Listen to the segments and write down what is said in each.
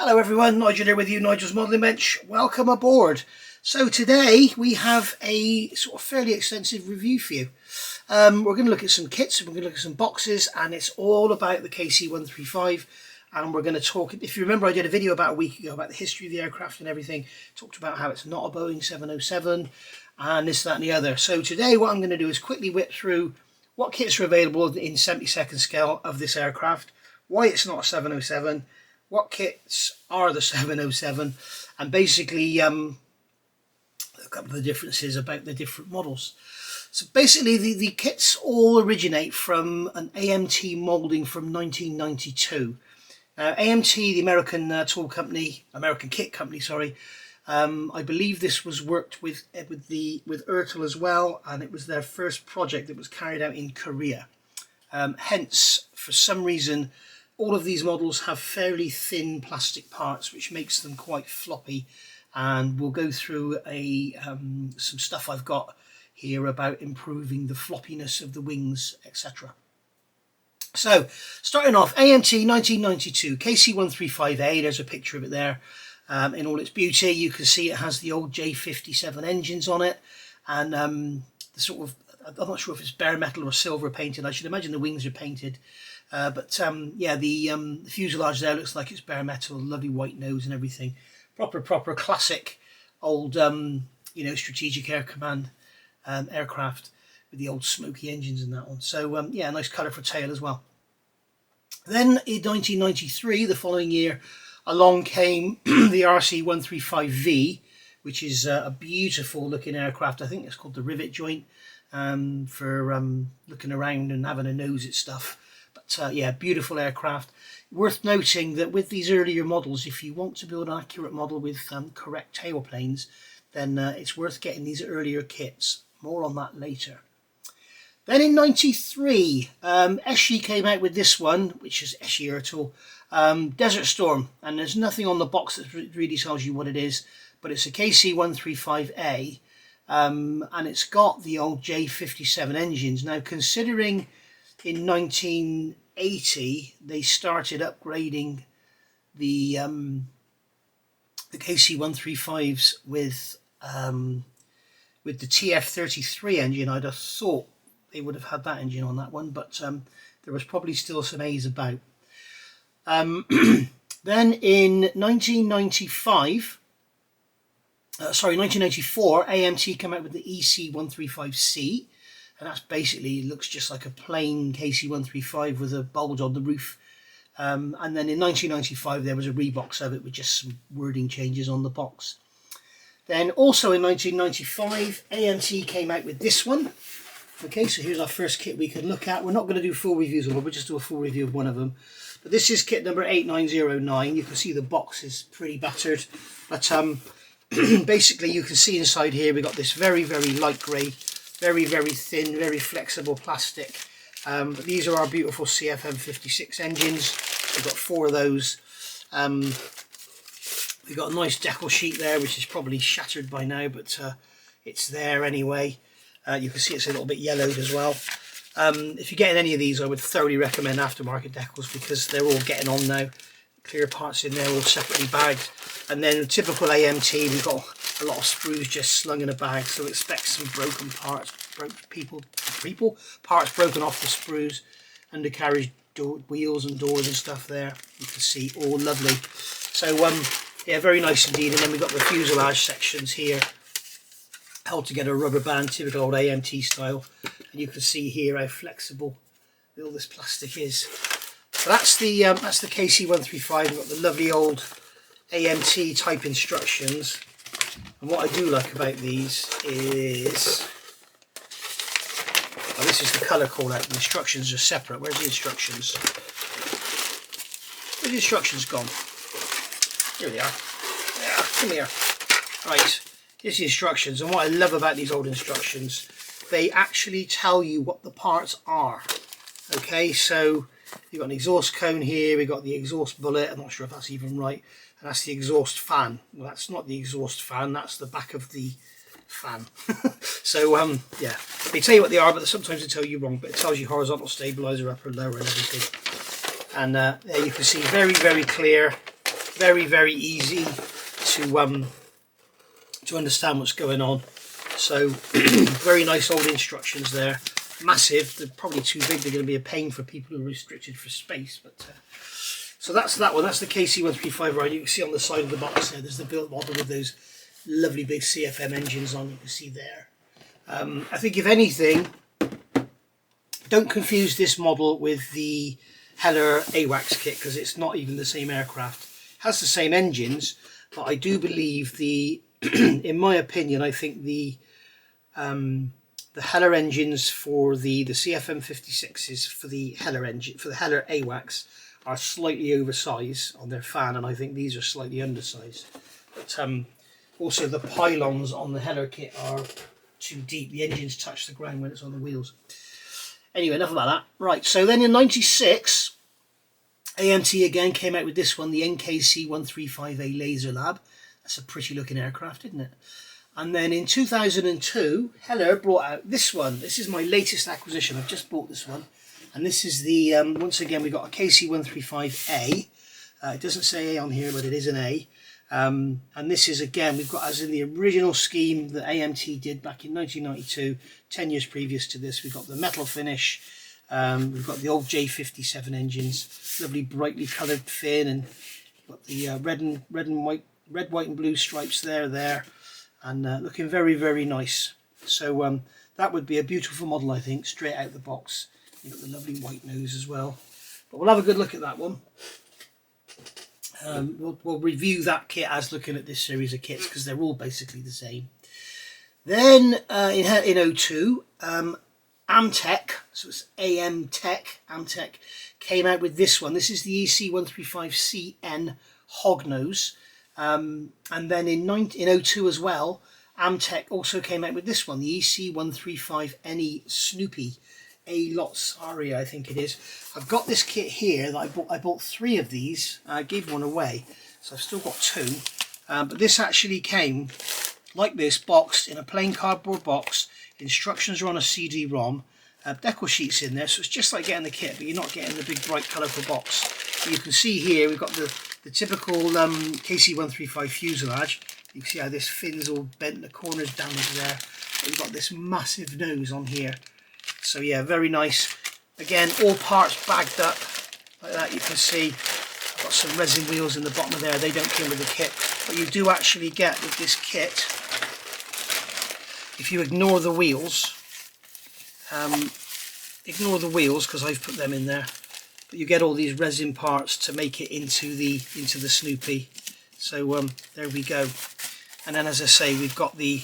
Hello everyone, Nigel here with you, Nigel's Modelling Bench. Welcome aboard. So today we have a sort of fairly extensive review for you. We're going to look at some kits, we're going to look at some boxes, and it's all about the KC135. And we're going to talk, if you remember, I did a video about a week ago about the history of the aircraft and everything. Talked about how it's not a Boeing 707 and this, that and the other. So today what I'm going to do is quickly whip through what kits are available in 72nd scale of this aircraft, why it's not a 707, what kits are the 707, and basically a couple of the differences about the different models. So basically the kits all originate from an AMT moulding from 1992. AMT, the American tool company, American kit company, sorry. I believe this was worked with Ertl as well, and it was their first project that was carried out in Korea. Hence, for some reason, all of these models have fairly thin plastic parts, which makes them quite floppy. And we'll go through some stuff I've got here about improving the floppiness of the wings, etc. So, starting off, AMT 1992, KC135A, there's a picture of it there in all its beauty. You can see it has the old J57 engines on it, and the sort of, I'm not sure if it's bare metal or silver painted. I should imagine the wings are painted. But yeah, the fuselage there looks like it's bare metal, lovely white nose and everything. Proper classic old, you know, Strategic Air Command aircraft with the old smoky engines in that one. So yeah, nice colourful tail as well. Then in 1993, the following year, along came the RC135V, which is a beautiful looking aircraft. I think it's called the rivet joint for looking around and having a nose at stuff. But yeah, beautiful aircraft. Worth noting that with these earlier models, if you want to build an accurate model with correct tailplanes, then it's worth getting these earlier kits. More on that later. Then in 93, Eschi came out with this one, which is Eschi Ertl, Desert Storm. And there's nothing on the box that really tells you what it is, but it's a KC135A, and it's got the old J57 engines. Now, considering in 1980 they started upgrading the KC135s with the TF33 engine, I'd have thought they would have had that engine on that one, but there was probably still some A's about. Then in 1994, AMT came out with the EC135C, and that's basically, looks just like a plain KC135 with a bulge on the roof. And then in 1995 there was a rebox of it with just some wording changes on the box. Then also in 1995, AMT came out with this one. Okay, so here's our first kit we can look at. We're not going to do full reviews of them, we'll just do a full review of one of them. But this is kit number 8909. You can see the box is pretty battered. But basically you can see inside here we've got this very light grey, very thin, very flexible plastic. But these are our beautiful CFM56 engines. We've got 4 of those. We've got a nice decal sheet there, which is probably shattered by now, but it's there anyway. You can see it's a little bit yellowed as well. If you're getting any of these, I would thoroughly recommend Aftermarket decals because they're all getting on now. Clear parts in there, all separately bagged. And then typical AMT, we've got a lot of sprues just slung in a bag, so expect some broken parts, parts broken off the sprues, undercarriage wheels and doors and stuff there. You can see all lovely. So yeah, very nice indeed. And then we've got the fuselage sections here, held together rubber band, typical old AMT style. And you can see here how flexible all this plastic is. So that's the KC135. We've got the lovely old AMT type instructions. And what I do like about these is, oh, this is the colour call out. The instructions are separate. Where's the instructions? Where's the instructions gone? Here they are. Yeah, come here. Right, here's the instructions. And what I love about these old instructions, they actually tell you what the parts are. Okay, so you've got an exhaust cone here, we've got the exhaust bullet, I'm not sure if that's even right, and that's the exhaust fan. Well, that's not the exhaust fan, that's the back of the fan. So yeah, they tell you what they are, but sometimes they tell you wrong, but it tells you horizontal stabilizer, upper, lower and everything. And there you can see very clear very easy to understand what's going on. So very nice old instructions there. Massive. They're probably too big. They're going to be a pain for people who are restricted for space. But so that's that one. That's the KC135 ride. You can see on the side of the box there, there's the built model with those lovely big CFM engines on. You can see there. I think if anything, don't confuse this model with the Heller AWACS kit, because it's not even the same aircraft. It has the same engines, but I do believe the, in my opinion, I think the Heller engines for the CFM 56s for the Heller engine, for the Heller AWACS, are slightly oversized on their fan, and I think these are slightly undersized. But also the pylons on the Heller kit are too deep. The engines touch the ground when it's on the wheels. Anyway, enough about that. Right, so then in '96, AMT again came out with this one, the KC135A Laser Lab. That's a pretty looking aircraft, isn't it? And then in 2002, Heller brought out this one. This is my latest acquisition. I've just bought this one. And this is the, once again, we've got a KC135A. It doesn't say A on here, but it is an A. And this is, again, we've got, as in the original scheme that AMT did back in 1992, 10 years previous to this, we've got the metal finish. We've got the old J57 engines, lovely brightly coloured fin, and got the red, white and blue stripes there, and looking very nice. So that would be a beautiful model, I think, straight out the box. You've got the lovely white nose as well. But we'll have a good look at that one. We'll review that kit as looking at this series of kits, because they're all basically the same. Then in 02, Amtech, so it's Amtech, came out with this one. This is the EC135CN Hognose. And then in 02 as well, Amtech also came out with this one, the EC135NE Snoopy. A Lots Aria, I think it is. I've got this kit here that I bought 3 of these. I gave one away, so I've still got 2. But this actually came like this, boxed in a plain cardboard box. Instructions are on a CD-ROM. Decal sheets in there, so it's just like getting the kit, but you're not getting the big bright colourful box. But you can see here we've got the typical KC135 fuselage. You can see how this fin's all bent, the corners down into there. We've got this massive nose on here. So yeah, very nice. Again, all parts bagged up like that. You can see I've got some resin wheels in the bottom of there. They don't come with the kit, but you do actually get with this kit, if you ignore the wheels, because I've put them in there, but you get all these resin parts to make it into the Snoopy. So there we go. And then, as I say, we've got the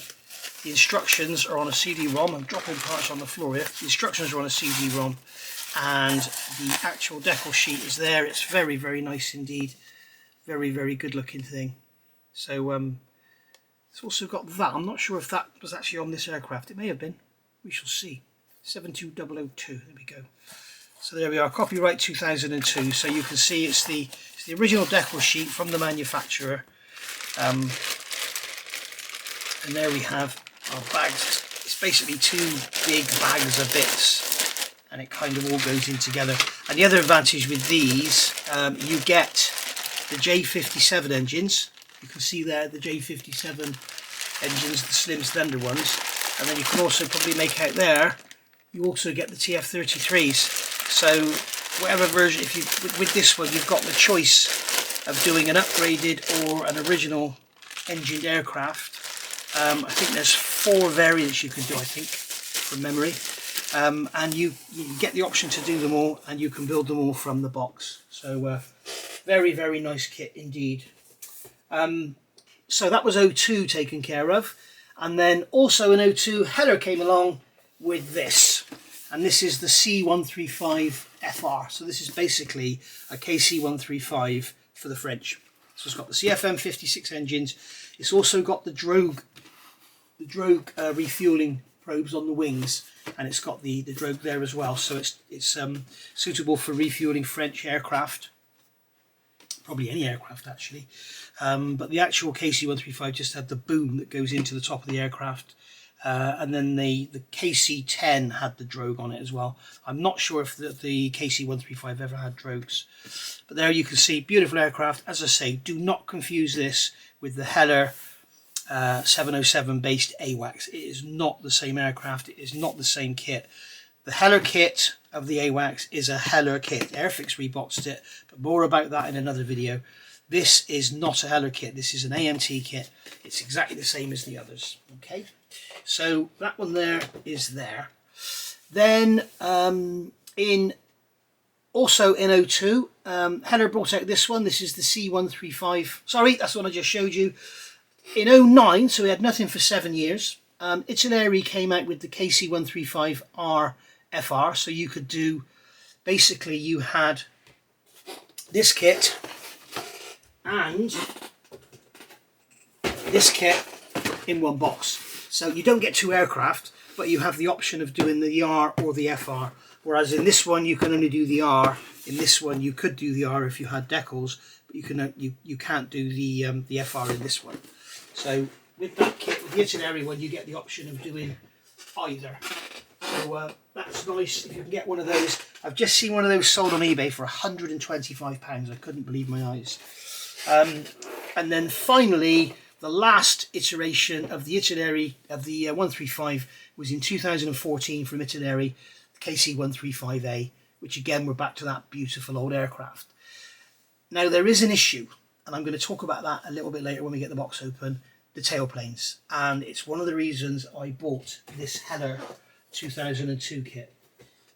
instructions are on a CD-ROM. I'm dropping parts on the floor here. The instructions are on a CD-ROM, and the actual decal sheet is there. It's very nice indeed. Very good looking thing. So it's also got that. I'm not sure if that was actually on this aircraft. It may have been. We shall see. 72002. There we go. So there we are. Copyright 2002. So you can see it's the original decal sheet from the manufacturer. And there we have our bags. It's basically 2 big bags of bits, and it kind of all goes in together. And the other advantage with these, you get the J57 engines. You can see there the J57 engines, the slim slender ones, and then you can also probably make out there, you also get the TF33s. So whatever version, if you with this one, you've got the choice of doing an upgraded or an original engined aircraft. I think there's 4 variants you can do, I think, from memory, and you get the option to do them all, and you can build them all from the box. So very nice kit indeed. So that was 02 taken care of, and then also in 02 Heller came along with this, and this is the C135FR. So this is basically a KC135 for the French. So it's got the CFM 56 engines. It's also got the drogue refueling probes on the wings, and it's got the drogue there as well. So it's suitable for refueling French aircraft, probably any aircraft actually. But the actual KC135 just had the boom that goes into the top of the aircraft, and then the KC10 had the drogue on it as well. I'm not sure if the KC135 ever had drogues, but there you can see beautiful aircraft. As I say, do not confuse this with the Heller 707 based AWACS. It is not the same aircraft. It is not the same kit. The Heller kit of the AWACS is a Heller kit. Airfix reboxed it, but more about that in another video. This is not a Heller kit. This is an AMT kit. It's exactly the same as the others. Okay, so that one there is there. Then also in 02, Heller brought out this one. This is the C135. Sorry, that's the one I just showed you. In 09, so we had nothing for 7 years. Italeri came out with the KC135R FR, so you could do, basically you had this kit and this kit in one box. So you don't get 2 aircraft, but you have the option of doing the R or the FR. Whereas in this one you can only do the R. In this one you could do the R if you had decals, but you can't do the FR in this one. So with that kit, with the Italeri one, you get the option of doing either. So that's nice if you can get one of those. I've just seen one of those sold on eBay for £125. I couldn't believe my eyes. And then finally, the last iteration of the Italeri, of the 135, was in 2014 from Italeri, the KC135A, which again, we're back to that beautiful old aircraft. Now there is an issue, and I'm going to talk about that a little bit later when we get the box open, the tailplanes. And it's one of the reasons I bought this Heller 2002 kit,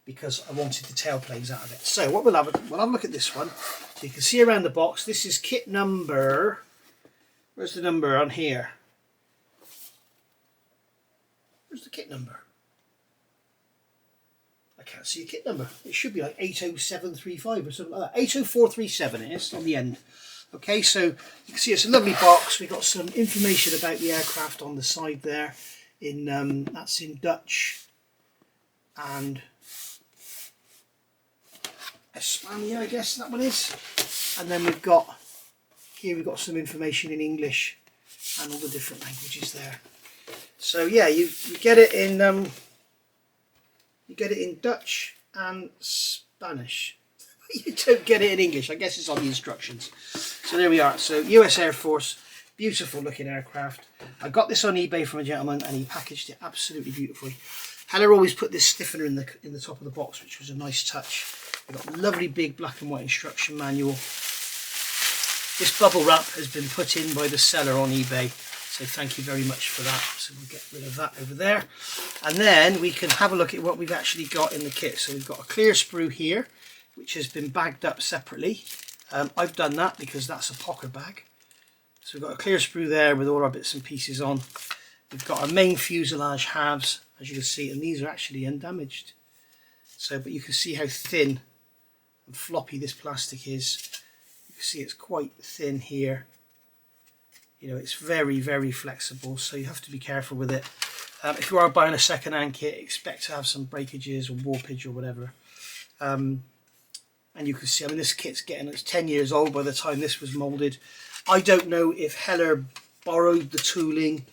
because I wanted the tailplanes out of it. So what we'll have a look at this one. So you can see around the box, this is kit number, where's the number on here? Where's the kit number? I can't see a kit number. It should be like 80735 or something like that. 80437 it is on the end. Okay, so you can see it's a lovely box. We've got some information about the aircraft on the side there. That's in Dutch and Espana, I guess that one is. And then we've got some information in English and all the different languages there. So yeah, you get it in Dutch and Spanish. You don't get it in English. I guess it's on the instructions. So there we are. So US Air Force, beautiful looking aircraft. I got this on eBay from a gentleman and he packaged it absolutely beautifully. Heller always put this stiffener in the top of the box, which was a nice touch. We've got a lovely big black and white instruction manual. This bubble wrap has been put in by the seller on eBay, so thank you very much for that. So we'll get rid of that over there. And then we can have a look at what we've actually got in the kit. So we've got a clear sprue here, which has been bagged up separately. I've done that because that's a pocker bag. So we've got a clear sprue there with all our bits and pieces on. We've got our main fuselage halves, as you can see, and these are actually undamaged. So, but you can see how thin and floppy this plastic is. You can see it's quite thin here. You know, it's very, very flexible, so you have to be careful with it. If you are buying a second-hand kit, expect to have some breakages or warpage or whatever. And you can see, I mean, this kit's it's 10 years old by the time this was moulded. I don't know if Heller borrowed the tooling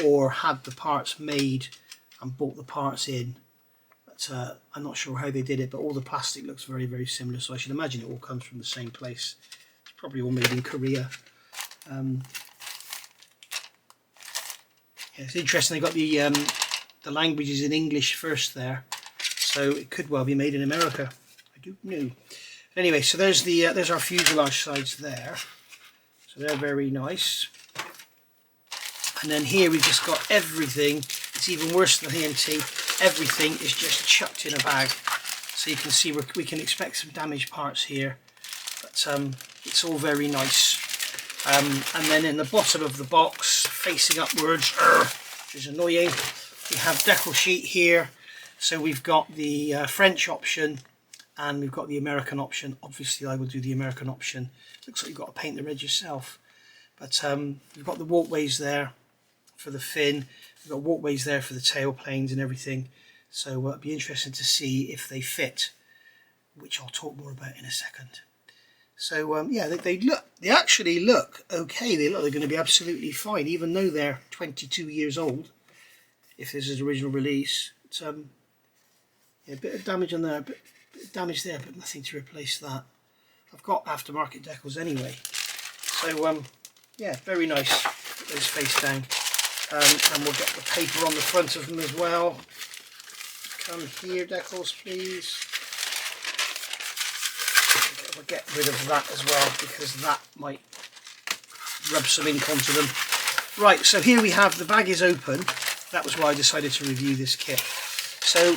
or had the parts made and bought the parts in. But I'm not sure how they did it, but all the plastic looks very, very similar. So I should imagine it all comes from the same place. It's probably all made in Korea. Yeah, it's interesting, they got the languages in English first there. So it could well be made in America. Don't know. Anyway, so there's our fuselage sides there. So they're very nice. And then here we've just got everything. It's even worse than AMT. Everything is just chucked in a bag. So you can see we can expect some damaged parts here. But it's all very nice. And then in the bottom of the box, facing upwards, which is annoying, we have decal sheet here. So we've got the French option and we've got the American option. Obviously I will do the American option. Looks like you've got to paint the red yourself. But we've got the walkways there for the fin. We've got walkways there for the tail planes and everything. So it'll be interesting to see if they fit, which I'll talk more about in a second. So yeah, they actually look okay. They're going to be absolutely fine, even though they're 22 years old. if this is original release. It's, yeah, a bit of damage on there, a bit of damage there, but nothing to replace that. I've got aftermarket decals anyway. So yeah, very nice. Put those face down. And we'll get the paper on the front of them as well. Come here, decals, please. We'll get rid of that as well, because that might rub some ink onto them. Right, so here we have, the bag is open. That was why I decided to review this kit. So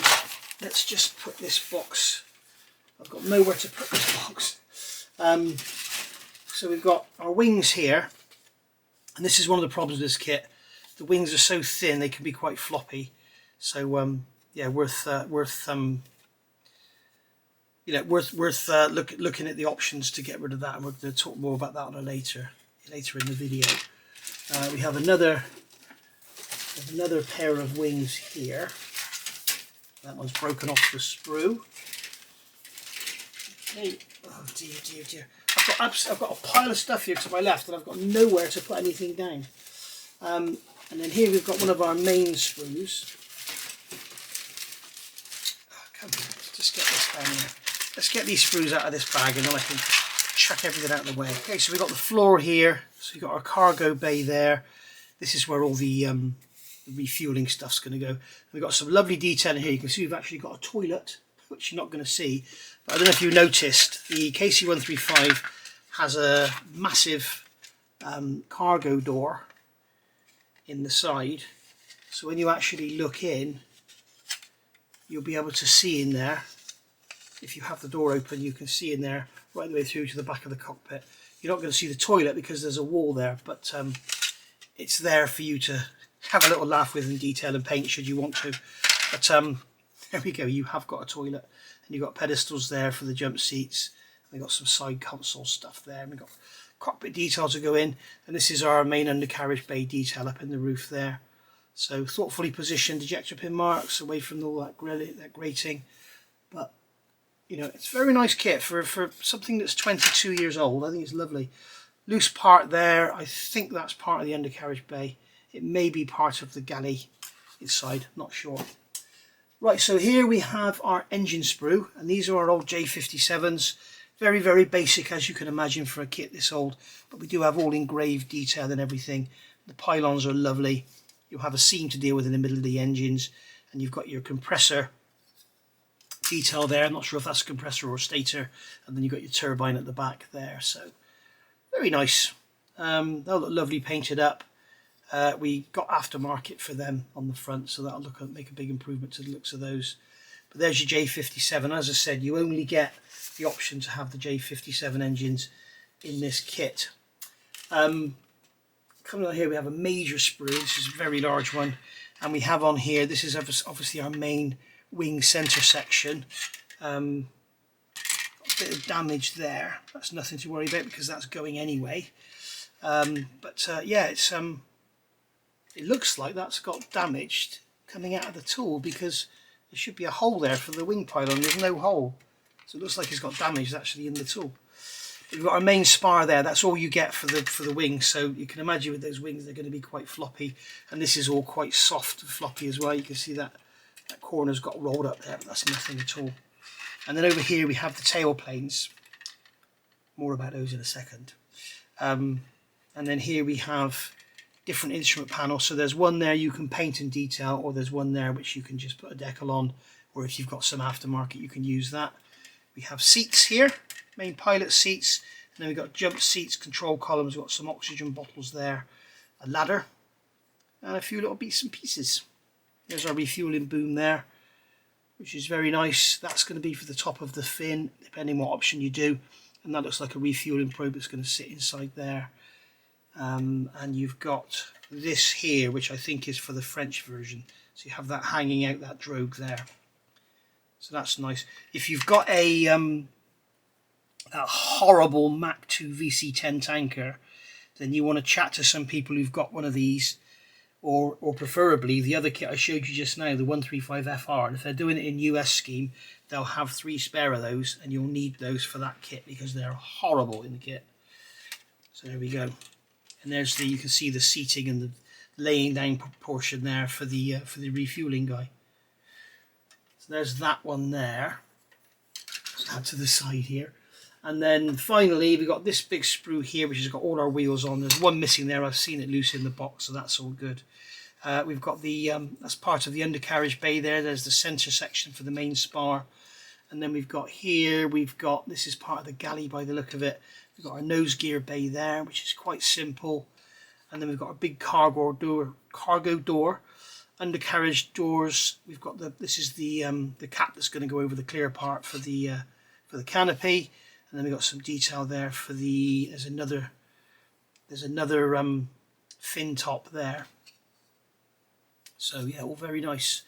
let's just put this box, I've got nowhere to put this box. So we've got our wings here, and this is one of the problems with this kit. The wings are so thin they can be quite floppy. So yeah, worth looking at the options to get rid of that, and we're going to talk more about that on a later in the video. We have another pair of wings here. That one's broken off the sprue. Okay. Oh dear. I've got a pile of stuff here to my left, and I've got nowhere to put anything down. And then here we've got one of our main sprues. Oh, come on, let's just get this down here. Let's get these sprues out of this bag, and then I can chuck everything out of the way. Okay, so we've got the floor here. So we've got our cargo bay there. This is where all the refueling stuff's going to go. We've got some lovely detail in here. You can see we've actually got a toilet, which you're not going to see. But I don't know if you noticed, the KC135 has a massive cargo door in the side, so when you actually look in, you'll be able to see in there. If you have the door open, you can see in there right the way through to the back of the cockpit. You're not going to see the toilet because there's a wall there, but it's there for you to have a little laugh with in detail and paint should you want to. But there we go, you have got a toilet, and you've got pedestals there for the jump seats. We've got some side console stuff there, and we've got cockpit detail to go in, and this is our main undercarriage bay detail up in the roof there. So thoughtfully positioned ejector pin marks away from all that grating. But you know, it's a very nice kit for something that's 22 years old. I think it's lovely. Loose part there, I think that's part of the undercarriage bay. It may be part of the galley inside, not sure. Right, so here we have our engine sprue, and these are our old J57s. Very, very basic, as you can imagine, for a kit this old, but we do have all engraved detail and everything. The pylons are lovely. You'll have a seam to deal with in the middle of the engines, and you've got your compressor detail there. I'm not sure if that's a compressor or a stator, and then you've got your turbine at the back there. So very nice. They'll look lovely painted up. We got aftermarket for them on the front, so that'll make a big improvement to the looks of those. But there's your J57. As I said, you only get the option to have the J57 engines in this kit. Coming on here, we have a major sprue. This is a very large one, and we have on here, this is obviously our main wing center section. A bit of damage there. That's nothing to worry about because that's going anyway. Yeah, it's it looks like that's got damaged coming out of the tool, because there should be a hole there for the wing pylon. There's no hole, so it looks like it's got damage actually in the tool. We've got our main spar there. That's all you get for the wings, so you can imagine with those wings they're going to be quite floppy, and this is all quite soft and floppy as well. You can see that corner's got rolled up there, but that's nothing at all. And then over here we have the tail planes. More about those in a second. And then here we have different instrument panels. So there's one there you can paint and detail, or there's one there which you can just put a decal on, or if you've got some aftermarket you can use that. We have seats here, main pilot seats, and then we've got jump seats, control columns. We've got some oxygen bottles there, a ladder, and a few little bits and pieces. There's our refueling boom there, which is very nice. That's going to be for the top of the fin, depending what option you do. And that looks like a refueling probe that's going to sit inside there. And you've got this here, which I think is for the French version. So you have that hanging out, that drogue there. So that's nice. If you've got a that horrible Mach 2 VC10 tanker, then you want to chat to some people who've got one of these, or preferably the other kit I showed you just now, the 135FR. And if they're doing it in US scheme, they'll have 3 spare of those, and you'll need those for that kit because they're horrible in the kit. So there we go. And there's you can see the seating and laying down portion there for the refueling guy. So there's that one there. Put that to the side here. And then finally we've got this big sprue here which has got all our wheels on. There's one missing there, I've seen it loose in the box, so that's all good. We've got the that's part of the undercarriage bay there. There's the centre section for the main spar. And then we've got here, this is part of the galley by the look of it. We've got our nose gear bay there, which is quite simple. And then we've got a big cargo door, undercarriage doors. We've got this is the cap that's going to go over the clear part for the canopy. And then we've got some detail there for there's another fin top there. So yeah, all very nice.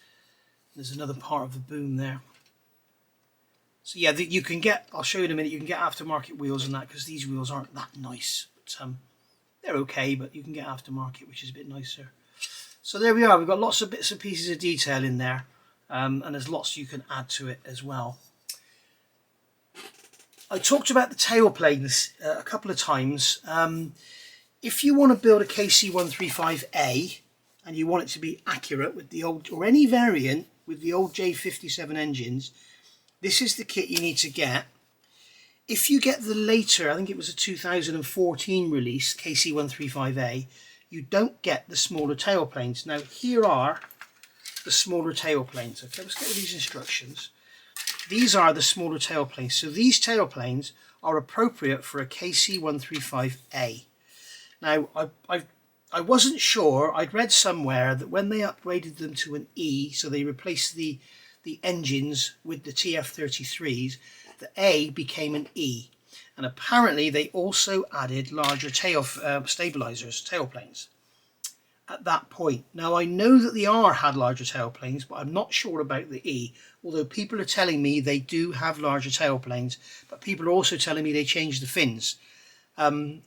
There's another part of the boom there. So yeah, you can get, I'll show you in a minute, you can get aftermarket wheels on that because these wheels aren't that nice. But, they're okay, but you can get aftermarket, which is a bit nicer. So there we are, we've got lots of bits and pieces of detail in there, and there's lots you can add to it as well. I talked about the tail planes a couple of times. If you want to build a KC135A, and you want it to be accurate with the old, or any variant with the old J57 engines, this is the kit you need to get. If you get the later, I think it was a 2014 release, KC135A, you don't get the smaller tail planes. Now here are the smaller tail planes. Okay, let's get these instructions. These are the smaller tail planes. So these tail planes are appropriate for a KC135A. Now I wasn't sure, I'd read somewhere that when they upgraded them to an E, so they replaced the engines with the TF33s, the A became an E. And apparently they also added larger tail stabilizers, tail planes, at that point. Now I know that the R had larger tail planes, but I'm not sure about the E, although people are telling me they do have larger tail planes, but people are also telling me they changed the fins. I'm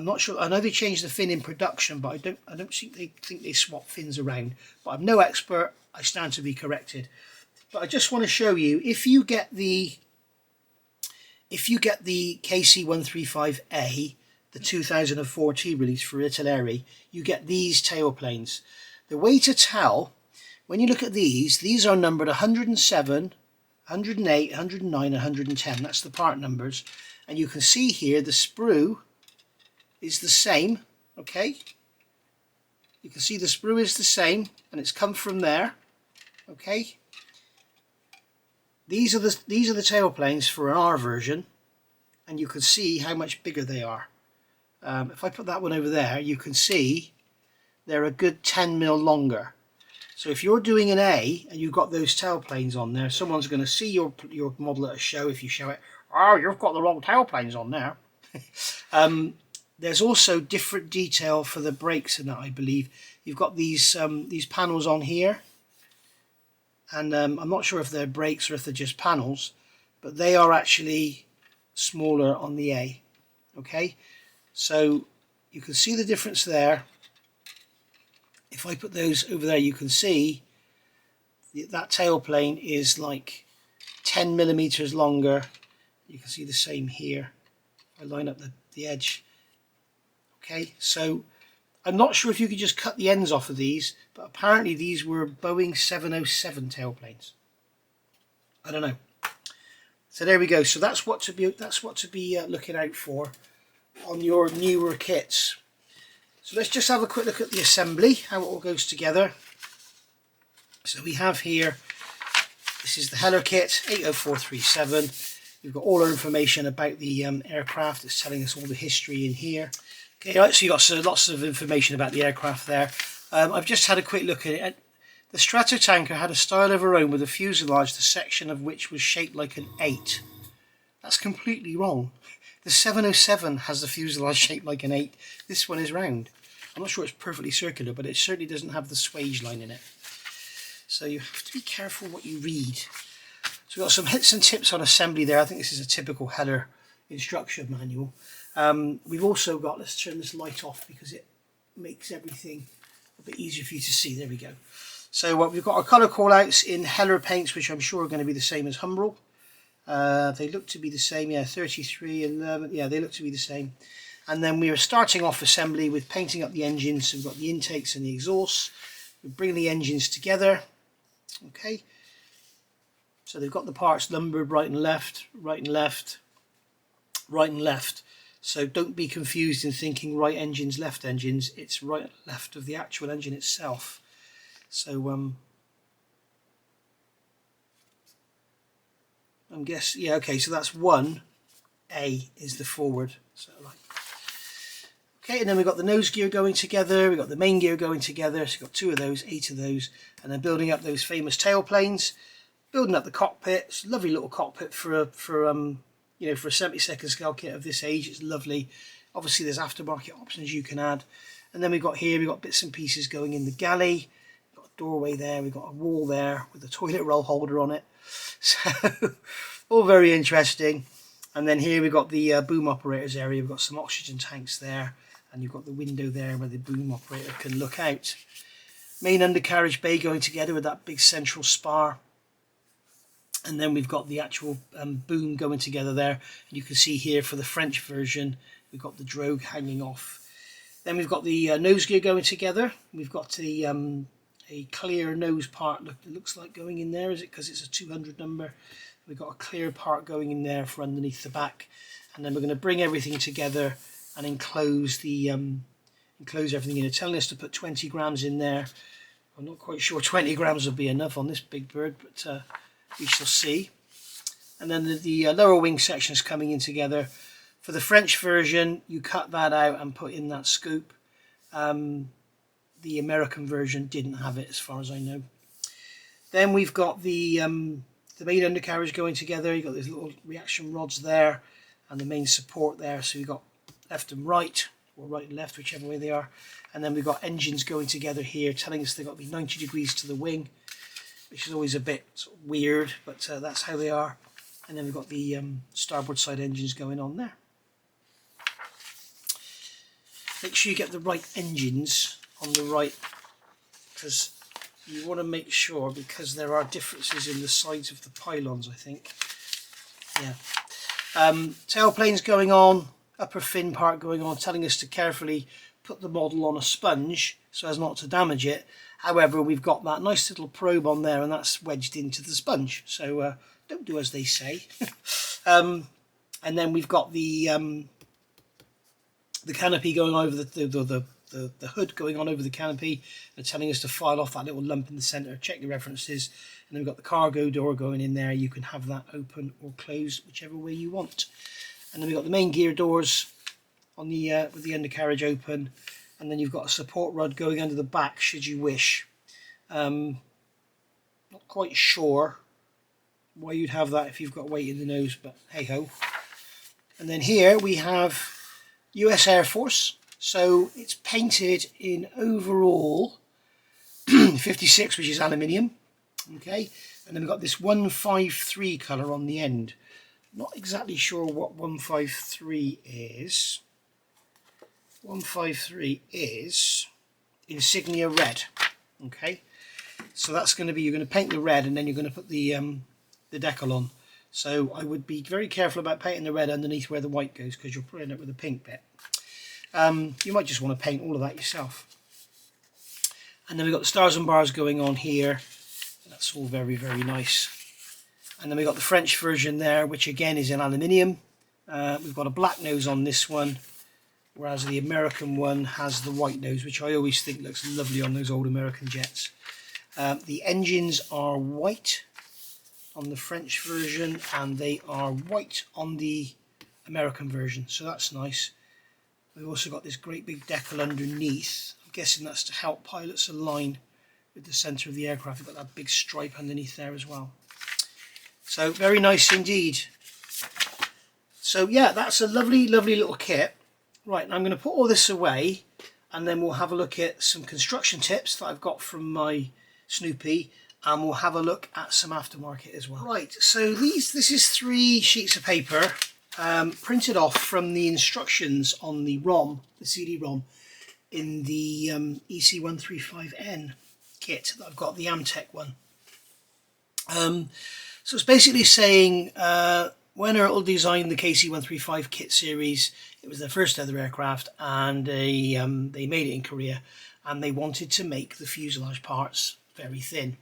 not sure. I know they changed the fin in production, but I don't think they swap fins around. But I'm no expert. I stand to be corrected. But I just want to show you, if you get the KC135A, the 2014 release for Italeri, you get these tail planes. The way to tell, when you look at these are numbered 107, 108, 109, 110. That's the part numbers. And you can see here the sprue is the same, okay? You can see the sprue is the same, and it's come from there, okay? These are the tail planes for an R version, and you can see how much bigger they are. If I put that one over there, you can see they're a good 10 mil longer. So if you're doing an A and you've got those tail planes on there, someone's going to see your model at a show. If you show it, oh, you've got the wrong tail planes on there. There's also different detail for the brakes in that, I believe. You've got these panels on here, and I'm not sure if they're brakes or if they're just panels, but they are actually smaller on the A. Okay, so you can see the difference there. If I put those over there, you can see that tail plane is like 10 millimeters longer. You can see the same here. I line up the edge. Okay, so I'm not sure if you could just cut the ends off of these, but apparently these were Boeing 707 tail planes. I don't know. So there we go. So that's what to be looking out for on your newer kits. So let's just have a quick look at the assembly, how it all goes together. So we have here, this is the Heller kit 80437. We've got all our information about the aircraft. It's telling us all the history in here. Okay, right, so you've got lots of information about the aircraft there. I've just had a quick look at it. The Stratotanker had a style of her own with a fuselage, the section of which was shaped like an 8. That's completely wrong. The 707 has the fuselage shaped like an 8. This one is round. I'm not sure it's perfectly circular, but it certainly doesn't have the swage line in it. So you have to be careful what you read. So we've got some hints and tips on assembly there. I think this is a typical Heller instruction manual. We've also got, let's turn this light off because it makes everything a bit easier for you to see. There we go. So we've got our colour callouts in Heller paints, which I'm sure are going to be the same as Humbrol. They look to be the same, yeah, 33, 11, yeah, they look to be the same. And then we are starting off assembly with painting up the engines. So we've got the intakes and the exhausts. We bring the engines together. Okay. So they've got the parts numbered right and left, right and left, right and left. So don't be confused in thinking right engines, left engines. It's right and left of the actual engine itself. So I'm guessing, yeah, okay, so that's 1A is the forward. So like, okay, and then we've got the nose gear going together, we've got the main gear going together, so we've got 2 of those, 8 of those, and then building up those famous tail planes, building up the cockpit. It's a lovely little cockpit for a 72nd scale kit of this age. It's lovely. Obviously there's aftermarket options you can add. And then we've got bits and pieces going in the galley. We've got a doorway there, we've got a wall there with a toilet roll holder on it. So all very interesting. And then here we've got the boom operators area. We've got some oxygen tanks there, and you've got the window there where the boom operator can look out. Main undercarriage bay going together with that big central spar. And then we've got the actual boom going together there. And you can see here for the French version, we've got the drogue hanging off. Then we've got the nose gear going together. We've got a clear nose part, it looks like, going in there. Is it because it's a 200 number? We've got a clear part going in there for underneath the back. And then we're going to bring everything together and enclose everything in. It's telling us to put 20 grams in there. I'm not quite sure 20 grams will be enough on this big bird, but we shall see. And then the lower wing section is coming in together. For the French version, you cut that out and put in that scoop. The American version didn't have it, as far as I know. Then we've got the main undercarriage going together. You've got these little reaction rods there and the main support there. So you've got left and right, or right and left, whichever way they are. And then we've got engines going together here, telling us they've got to be 90 degrees to the wing, which is always a bit sort of weird, but that's how they are. And then we've got the starboard side engines going on there. Make sure you get the right engines on the right, because you want to make sure, because there are differences in the sides of the pylons, I think. Yeah. Tailplanes going on, upper fin part going on, telling us to carefully put the model on a sponge so as not to damage it. However, we've got that nice little probe on there, and that's wedged into the sponge, so don't do as they say. And then we've got the canopy going over the hood going on over the canopy, and telling us to file off that little lump in the centre, check the references, and then we've got the cargo door going in there. You can have that open or closed, whichever way you want. And then we've got the main gear doors on the with the undercarriage open, and then you've got a support rod going under the back should you wish. Not quite sure why you'd have that if you've got weight in the nose, but hey ho. And then here we have US Air Force. So it's painted in overall 56, which is aluminium. Okay, and then we've got this 153 colour on the end. Not exactly sure what 153 is. 153 is insignia red. Okay, so that's going to be, you're going to paint the red and then you're going to put the decal on. So I would be very careful about painting the red underneath where the white goes, because you'll probably end up with a pink bit. You might just want to paint all of that yourself. And then we've got the stars and bars going on here. That's all very, very nice. And then we've got the French version there, which again is in aluminium. We've got a black nose on this one, whereas the American one has the white nose, which I always think looks lovely on those old American jets. The engines are white on the French version, and they are white on the American version, so that's nice. We've also got this great big decal underneath. I'm guessing that's to help pilots align with the centre of the aircraft. We've got that big stripe underneath there as well. So very nice indeed. So yeah, that's a lovely, lovely little kit. Right, I'm going to put all this away, and then we'll have a look at some construction tips that I've got from my Snoopy, and we'll have a look at some aftermarket as well. Right, so this is 3 sheets of paper printed off from the instructions on the ROM, the CD-ROM, in the EC135N kit that I've got, the Amtech one. So it's basically saying when Ertl designed the KC135 kit series, It was their first ever aircraft, and they made it in Korea, and they wanted to make the fuselage parts very thin.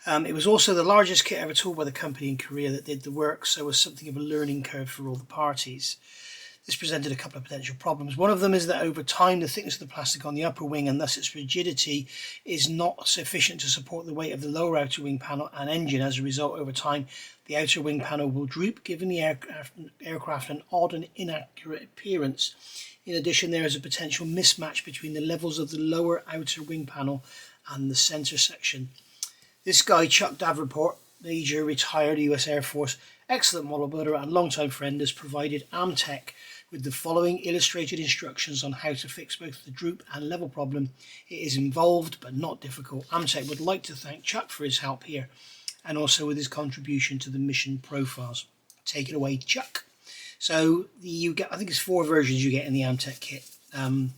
It was also the largest kit ever tooled by the company in Korea that did the work, so it was something of a learning curve for all the parties. This presented a couple of potential problems. One of them is that over time the thickness of the plastic on the upper wing and thus its rigidity is not sufficient to support the weight of the lower outer wing panel and engine. As a result, over time the outer wing panel will droop, giving the aircraft an odd and inaccurate appearance. In addition, there is a potential mismatch between the levels of the lower outer wing panel and the centre section. This guy, Chuck Davenport, Major, retired US Air Force, excellent model builder and long-time friend, has provided Amtech with the following illustrated instructions on how to fix both the droop and level problem. It is involved but not difficult. Amtech would like to thank Chuck for his help here and also with his contribution to the mission profiles. Take it away, Chuck. So you get, I think it's 4 versions you get in the Amtech kit, and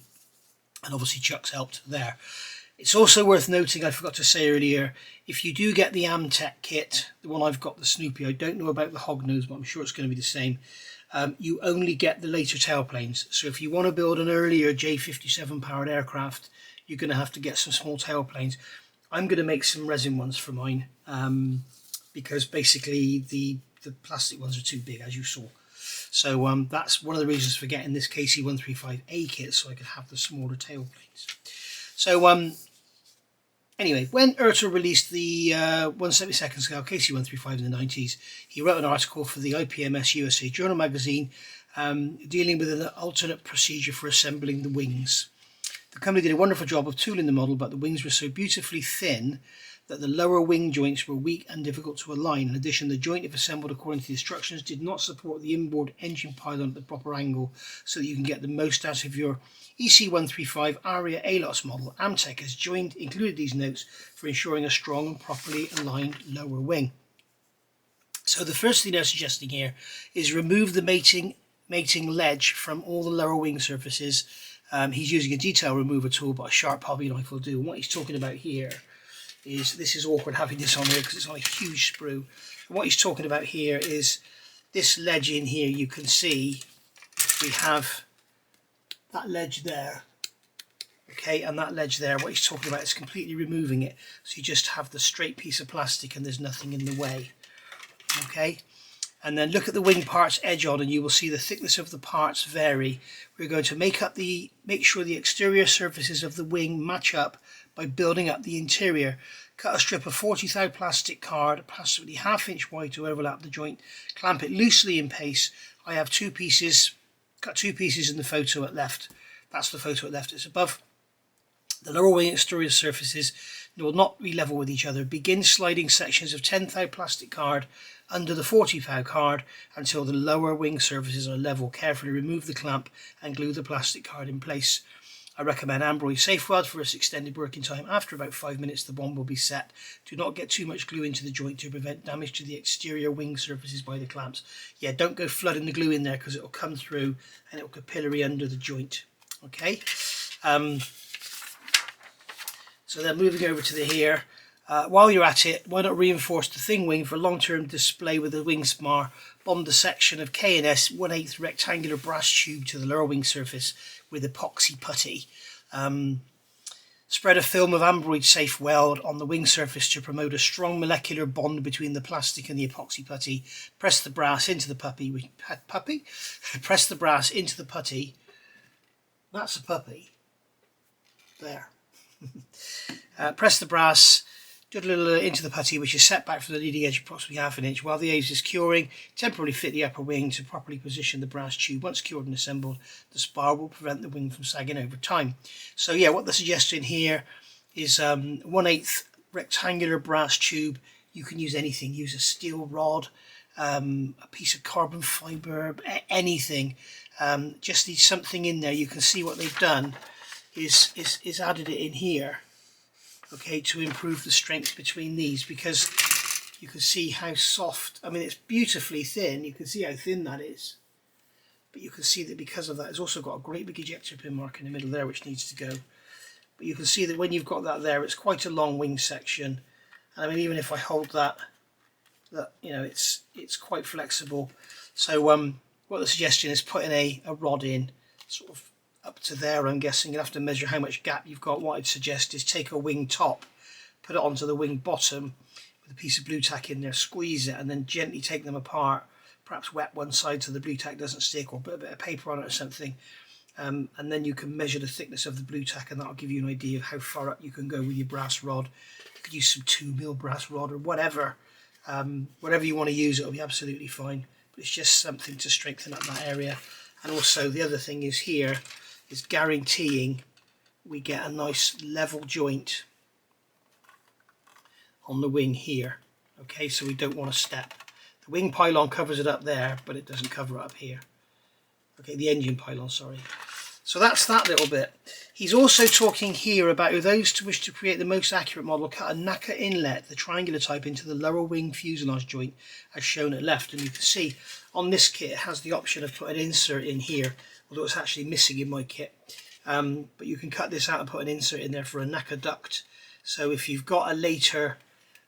obviously Chuck's helped there. It's also worth noting, I forgot to say earlier, if you do get the Amtech kit, the one I've got, the Snoopy, I don't know about the Hognose, but I'm sure it's going to be the same. You only get the later tailplanes. So if you want to build an earlier J57 powered aircraft, you're going to have to get some small tailplanes. I'm going to make some resin ones for mine, because basically the plastic ones are too big, as you saw. So that's one of the reasons for getting this KC135A kit, so I could have the smaller tailplanes. So anyway, when Ertl released the 1/72 scale KC135 in the 90s, he wrote an article for the IPMS USA Journal magazine dealing with an alternate procedure for assembling the wings. The company did a wonderful job of tooling the model, but the wings were so beautifully thin that the lower wing joints were weak and difficult to align. In addition, the joint, if assembled according to the instructions, did not support the inboard engine pylon at the proper angle so that you can get the most out of your EC135 Aria ALOS model. Amtech has included these notes for ensuring a strong and properly aligned lower wing. So the first thing they're suggesting here is remove the mating ledge from all the lower wing surfaces. He's using a detail remover tool, but a sharp hobby knife will do. And what he's talking about here is, this is awkward having this on here because it's on a huge sprue. And what he's talking about here is this ledge in here. You can see we have that ledge there, okay, and that ledge there. What he's talking about is completely removing it, so you just have the straight piece of plastic and there's nothing in the way, okay. And then look at the wing parts edge on and you will see the thickness of the parts vary. We're going to make sure the exterior surfaces of the wing match up by building up the interior. Cut a strip of 40 thou plastic card, approximately 1/2 inch wide, to overlap the joint. Clamp it loosely in paste. I have 2 pieces, cut 2 pieces in the photo at left. That's the photo at left, it's above. The lower wing exterior surfaces will not be level with each other. Begin sliding sections of 10 thou plastic card under the 40 thou card until the lower wing surfaces are level. Carefully remove the clamp and glue the plastic card in place. I recommend Ambroid Safe Weld for its extended working time. After about 5 minutes the bond will be set. Do not get too much glue into the joint to prevent damage to the exterior wing surfaces by the clamps. Yeah, don't go flooding the glue in there because it will come through and it will capillary under the joint. Okay. So then moving over to the here. While you're at it, why not reinforce the thin wing for long-term display with a wing spar? Bond the section of K&S 1/8 rectangular brass tube to the lower wing surface with epoxy putty. Spread a film of Ambroid Safe Weld on the wing surface to promote a strong molecular bond between the plastic and the epoxy putty. Press the brass into the Press the brass into the putty. That's a puppy. There. Press the brass into the putty, which is set back from the leading edge approximately 1/2 inch. While the aids is curing, temporarily fit the upper wing to properly position the brass tube. Once cured and assembled, the spar will prevent the wing from sagging over time. So yeah, what they're suggesting here is 1/8 rectangular brass tube. You can use anything. Use a steel rod, a piece of carbon fibre, anything. Just need something in there. You can see what they've done is added it in here, okay, to improve the strength between these, because you can see how soft, I mean, it's beautifully thin. You can see how thin that is, but you can see that because of that, it's also got a great big ejector pin mark in the middle there which needs to go. But you can see that when you've got that there, it's quite a long wing section, and I mean, even if I hold that, you know, it's quite flexible. So what the suggestion is putting a rod in sort of up to there. I'm guessing you'll have to measure how much gap you've got. What I'd suggest is take a wing top, put it onto the wing bottom with a piece of blue tack in there, squeeze it, and then gently take them apart. Perhaps wet one side so the blue tack doesn't stick, or put a bit of paper on it or something. And then you can measure the thickness of the blue tack, and that'll give you an idea of how far up you can go with your brass rod. You could use some 2mm brass rod or whatever. Whatever you want to use, it'll be absolutely fine. But it's just something to strengthen up that area. And also the other thing is here is guaranteeing we get a nice level joint on the wing here. Okay, so we don't want to step. The wing pylon covers it up there, but it doesn't cover it up here. Okay, the engine pylon, sorry. So that's that little bit. He's also talking here about those who wish to create the most accurate model, cut a NACA inlet, the triangular type, into the lower wing fuselage joint as shown at left. And you can see on this kit it has the option of putting an insert in here, although it's actually missing in my kit. But you can cut this out and put an insert in there for a NACA duct. So if you've got a later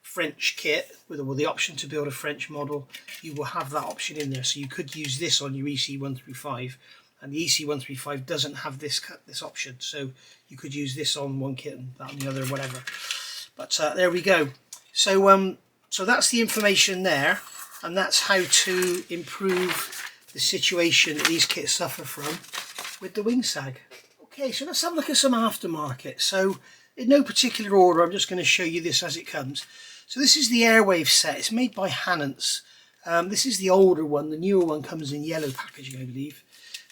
French kit with the option to build a French model, you will have that option in there. So you could use this on your EC135, and the EC135 doesn't have this option, so you could use this on one kit and that on the other, whatever. But there we go. So so that's the information there, and that's how to improve the situation that these kits suffer from with the wing sag. Okay, so let's have a look at some aftermarket. So in no particular order, I'm just going to show you this as it comes. So this is the Airwave set. It's made by Hannants. This is the older one. The newer one comes in yellow packaging, I believe.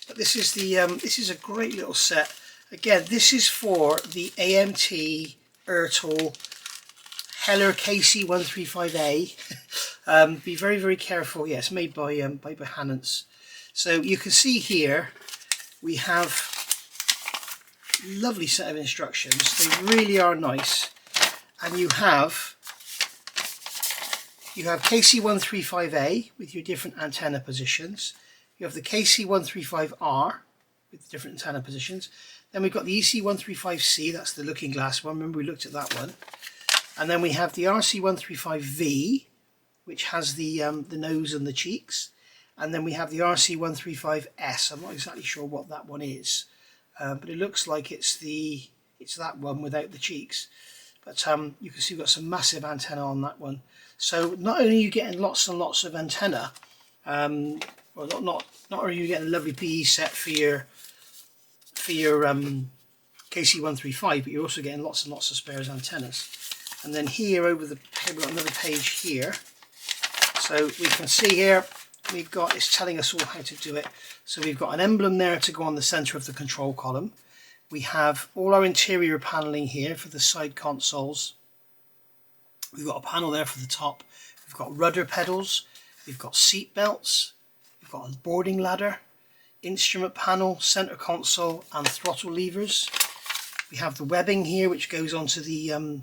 But this is the this is a great little set. Again, this is for the AMT Ertl Heller KC135A. Be very, very careful. Yeah, it's made by Hannants. So you can see here we have a lovely set of instructions. They really are nice, and you have KC135A with your different antenna positions. You have the KC135R with different antenna positions. Then we've got the EC135C, that's the looking glass one. Remember we looked at that one. And then we have the RC135V, which has the nose and the cheeks. And then we have the RC135S. I'm not exactly sure what that one is, but it looks like it's that one without the cheeks. But you can see we've got some massive antenna on that one. So not only are you getting lots and lots of antenna, well, not only are you getting a lovely PE set for your KC135, but you're also getting lots and lots of spares antennas. And then here over the we've got another page here. So we can see here we've got, it's telling us all how to do it. So we've got an emblem there to go on the center of the control column. We have all our interior paneling here for the side consoles. We've got a panel there for the top. We've got rudder pedals. We've got seat belts. We've got a boarding ladder, instrument panel, center console, and throttle levers. We have the webbing here, which goes onto the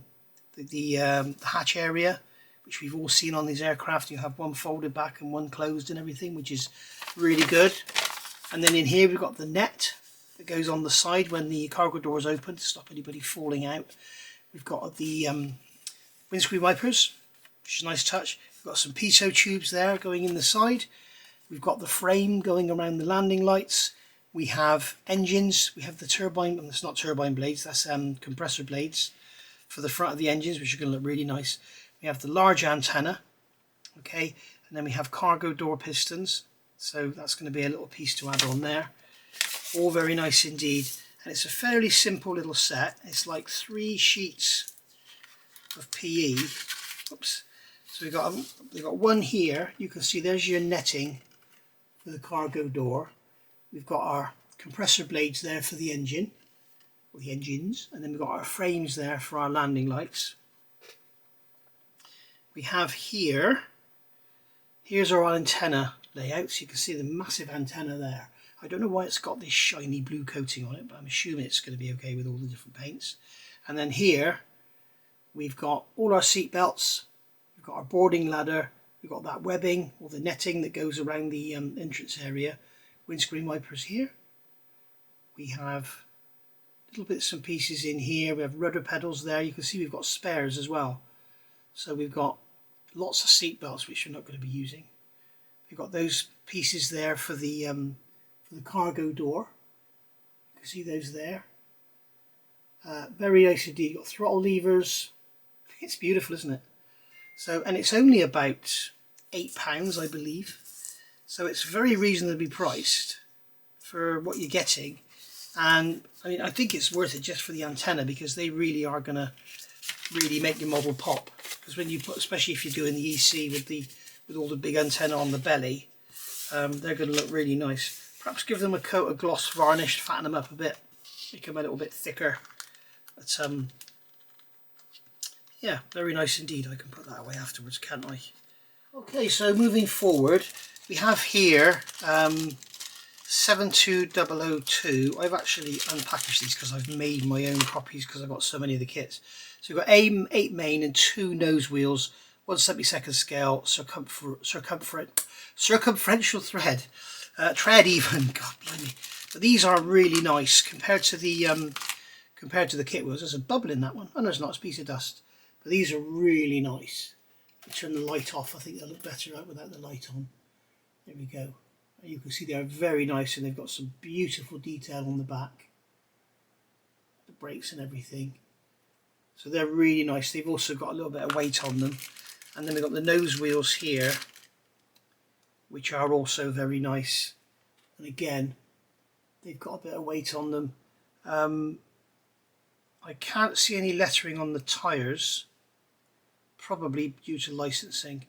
hatch area, which we've all seen on these aircraft. You have one folded back and one closed and everything, which is really good. And then in here we've got the net that goes on the side when the cargo door is open to stop anybody falling out. We've got the windscreen wipers, which is a nice touch. We've got some pitot tubes there going in the side. We've got the frame going around the landing lights. We have engines. We have the turbine, and it's not turbine blades, that's compressor blades for the front of the engines, which are going to look really nice. We have the large antenna, okay, and then we have cargo door pistons. So that's going to be a little piece to add on there. All very nice indeed. And it's a fairly simple little set. It's like 3 sheets of PE. Oops. So we've got one here. You can see there's your netting for the cargo door. We've got our compressor blades there for the engine, or the engines, and then we've got our frames there for our landing lights. We have here's our antenna layout, so you can see the massive antenna there. I don't know why it's got this shiny blue coating on it, but I'm assuming it's going to be okay with all the different paints. And then here we've got all our seat belts, we've got our boarding ladder, we've got that webbing or the netting that goes around the entrance area, windscreen wipers here. We have little bits and pieces in here. We have rudder pedals there. You can see we've got spares as well. So we've got lots of seat belts which we're not going to be using. You've got those pieces there for the cargo door. You can see those there. Very nice indeed. You've got throttle levers. It's beautiful, isn't it? So, and it's only about £8, I believe. So it's very reasonably priced for what you're getting. And I mean, I think it's worth it just for the antenna, because they really are going to really make your model pop. Because when you put, especially if you're doing the EC with all the big antenna on the belly, they're going to look really nice. Perhaps give them a coat of gloss varnish, fatten them up a bit, make them a little bit thicker. But yeah, very nice indeed. I can put that away afterwards, can't I? Okay, so moving forward, we have here 72002. I've actually unpackaged these because I've made my own copies because I've got so many of the kits. So we've got 8 main and 2 nose wheels, 1/72 scale, circumferential thread, tread even. God blimey! But these are really nice compared to the kit wheels. There's a bubble in that one. Oh no, it's not. It's a piece of dust. But these are really nice. I turn the light off. I think they'll look better out without the light on. There we go. You can see they're very nice, and they've got some beautiful detail on the back, the brakes and everything. So they're really nice. They've also got a little bit of weight on them. And then we've got the nose wheels here, which are also very nice. And again, they've got a bit of weight on them. I can't see any lettering on the tyres, probably due to licensing.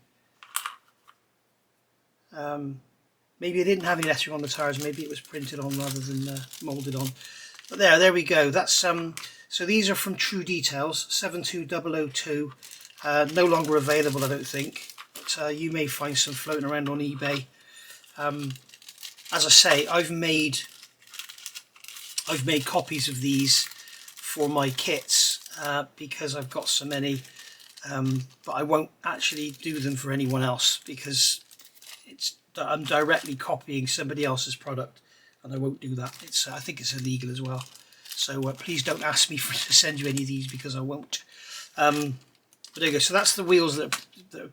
Maybe it didn't have any lettering on the tyres, maybe it was printed on rather than moulded on. But there we go. That's so these are from True Details, 72002. No longer available, I don't think, but you may find some floating around on eBay. As I say, I've made copies of these for my kits because I've got so many, but I won't actually do them for anyone else because I'm directly copying somebody else's product, and I won't do that. I think it's illegal as well. So please don't ask me to send you any of these because I won't. But there you go. So that's the wheels that are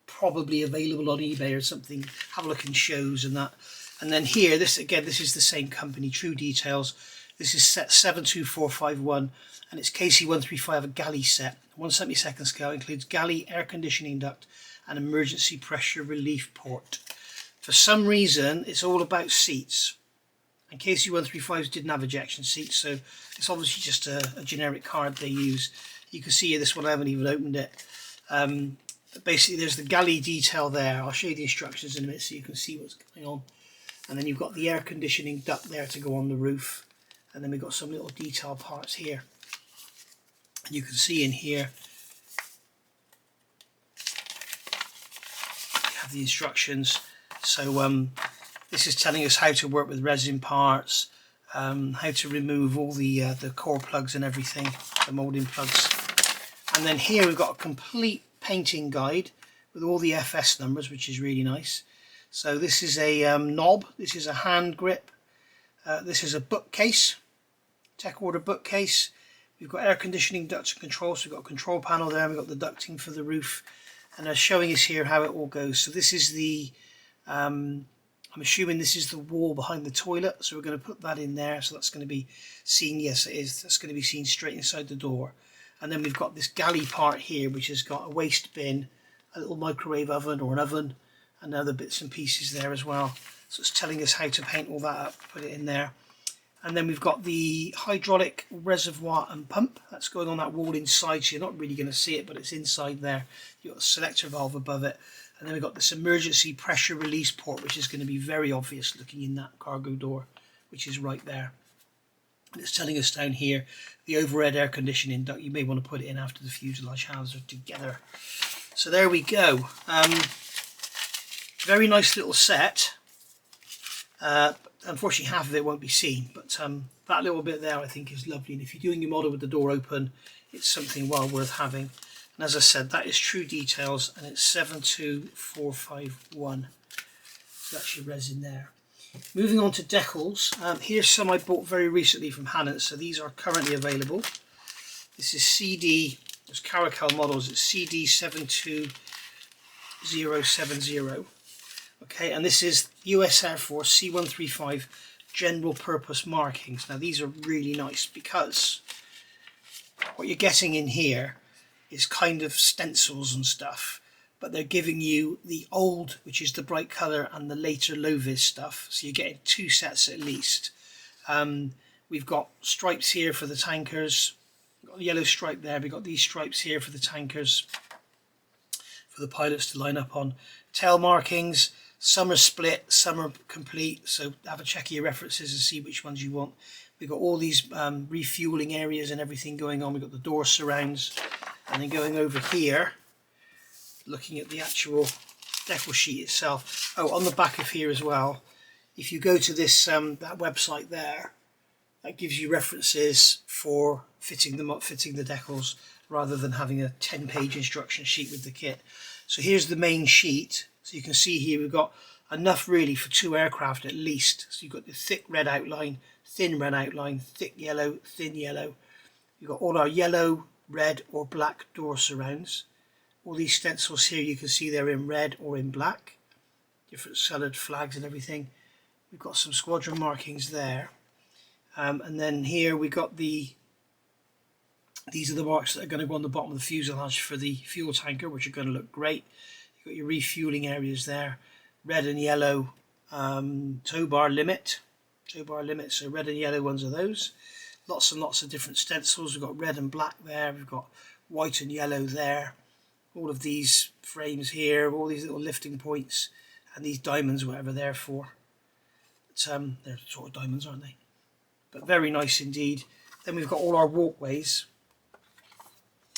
probably available on eBay or something. Have a look in shows and that. And then here, this is the same company, True Details. This is set 72451, and it's KC135, a galley set. 1/72 scale, includes galley, air conditioning duct, and emergency pressure relief port. For some reason, it's all about seats. And KC135s didn't have ejection seats, so it's obviously just a generic card they use. You can see here, this one, I haven't even opened it. But basically, there's the galley detail there. I'll show you the instructions in a minute so you can see what's going on. And then you've got the air conditioning duct there to go on the roof. And then we've got some little detail parts here. And you can see in here, you have the instructions. So this is telling us how to work with resin parts, how to remove all the core plugs and everything, the moulding plugs. And then here we've got a complete painting guide with all the FS numbers, which is really nice. So this is a knob, this is a hand grip, this is a bookcase, tech order bookcase. We've got air conditioning ducts and controls, so we've got a control panel there, and we've got the ducting for the roof, and they're showing us here how it all goes. So this is the, I'm assuming this is the wall behind the toilet, so we're going to put that in there, so that's going to be seen, yes it is, that's going to be seen straight inside the door. And then we've got this galley part here, which has got a waste bin, a little microwave oven or an oven, and other bits and pieces there as well. So it's telling us how to paint all that up, put it in there. And then we've got the hydraulic reservoir and pump. That's going on that wall inside, so you're not really going to see it, but it's inside there. You've got a selector valve above it. And then we've got this emergency pressure release port, which is going to be very obvious looking in that cargo door, which is right there. And it's telling us down here, the overhead air conditioning duct, you may want to put it in after the fuselage halves are together. So there we go. Very nice little set. Unfortunately, half of it won't be seen, but that little bit there I think is lovely. And if you're doing your model with the door open, it's something well worth having. And as I said, that is True Details, and it's 72451. So that's your resin there. Moving on to decals, here's some I bought very recently from Hannett, so these are currently available. This is CD, there's Caracal models, it's CD72070. Okay, and this is US Air Force C135 general purpose markings. Now these are really nice because what you're getting in here is kind of stencils and stuff, but they're giving you the old, which is the bright colour, and the later low-vis stuff, so you're getting two sets at least. We've got stripes here for the tankers, we've got a yellow stripe there, we've got these stripes here for the tankers, for the pilots to line up on. Tail markings, some are split, some are complete, so have a check of your references and see which ones you want. We've got all these refueling areas and everything going on. We've got the door surrounds, and then going over here, looking at the actual decal sheet itself. Oh, on the back of here as well, if you go to this that website there, that gives you references for fitting them up, fitting the decals, rather than having a 10-page instruction sheet with the kit. So here's the main sheet. So you can see here we've got enough really for 2 aircraft at least. So you've got the thick red outline, thin red outline, thick yellow, thin yellow. You've got all our yellow, red or black door surrounds. All these stencils here you can see they're in red or in black, different coloured flags and everything. We've got some squadron markings there, and then here we got these are the marks that are going to go on the bottom of the fuselage for the fuel tanker, which are going to look great. You've got your refueling areas there, red and yellow tow bar limit, so red and yellow ones are those. Lots and lots of different stencils. We've got red and black there, we've got white and yellow there. All of these frames here, all these little lifting points, and these diamonds, whatever they're for. But, they're sort of diamonds, aren't they? But very nice indeed. Then we've got all our walkways.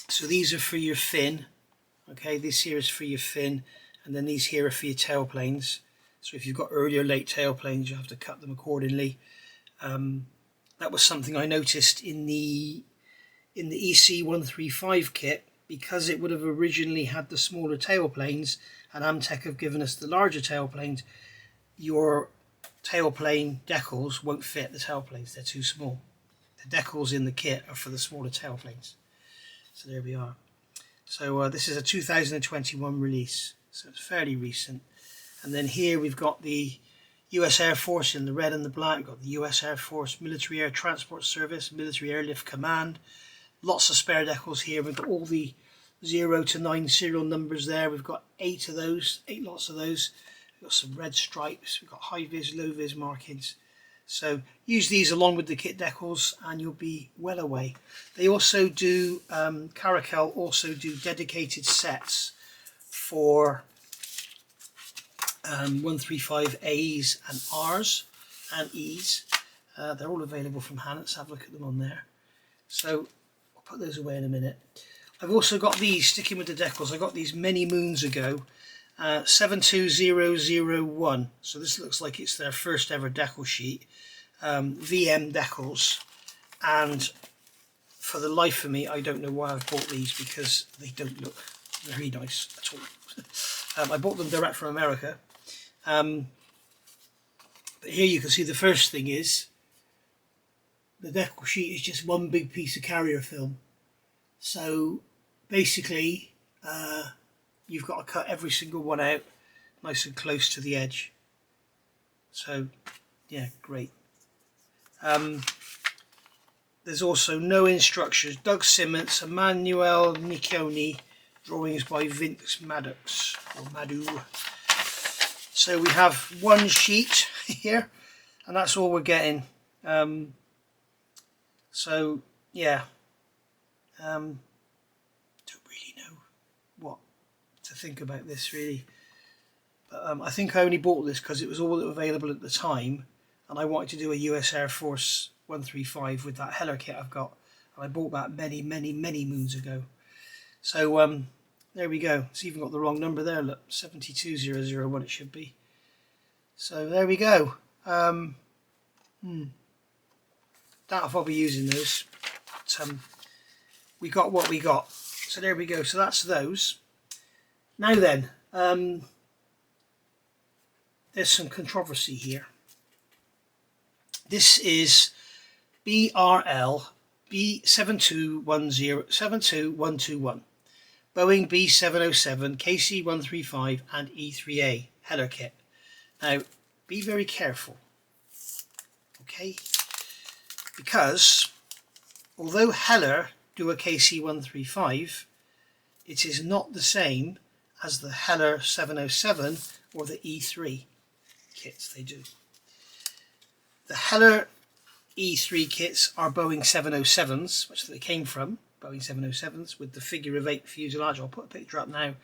So these are for your fin. Okay, this here is for your fin, and then these here are for your tailplanes. So if you've got early or late tailplanes, you have to cut them accordingly. That was something I noticed in the EC135 kit, because it would have originally had the smaller tailplanes, and Amtech have given us the larger tailplanes. Your tailplane decals won't fit the tailplanes, they're too small. The decals in the kit are for the smaller tailplanes. So there we are. So this is a 2021 release, so it's fairly recent. And then here we've got the US Air Force in the red and the black. We've got the US Air Force Military Air Transport Service, Military Airlift Command. Lots of spare decals here. We've got all the 0 to 9 serial numbers there. We've got 8 of those, 8 lots of those. We've got some red stripes. We've got high vis, low vis markings. So use these along with the kit decals and you'll be well away. They also do, Caracal also do dedicated sets for 135As and Rs and Es. They're all available from hand. Let's have a look at them on there. So I'll put those away in a minute. I've also got these, sticking with the decals, I got these many moons ago, 72001. So this looks like it's their first ever decal sheet, VM decals, and for the life of me I don't know why I've bought these, because they don't look very nice at all. I bought them direct from America. But here you can see the first thing is the decal sheet is just one big piece of carrier film. So basically you've got to cut every single one out nice and close to the edge. So yeah, great. There's also no instructions. Doug Simmons, Emmanuel Niccioni, drawings by Vince Maddox or Madu. So we have one sheet here, and that's all we're getting. So yeah, don't really know what to think about this really, but I think I only bought this because it was all available at the time, and I wanted to do a US Air Force 135 with that Heller kit I've got, and I bought that many moons ago. So there we go. It's even got the wrong number there. Look, 72001 it should be. So there we go. Doubt if I'll be using those. But, we got what we got. So there we go. So that's those. Now then, there's some controversy here. This is BRL B7210121. Boeing B707, KC135 and E3A Heller kit. Now, be very careful, okay? Because although Heller do a KC135, it is not the same as the Heller 707 or the E3 kits they do. The Heller E3 kits are Boeing 707s, which they came from, Boeing 707s with the figure of 8 fuselage. I'll put a picture up now.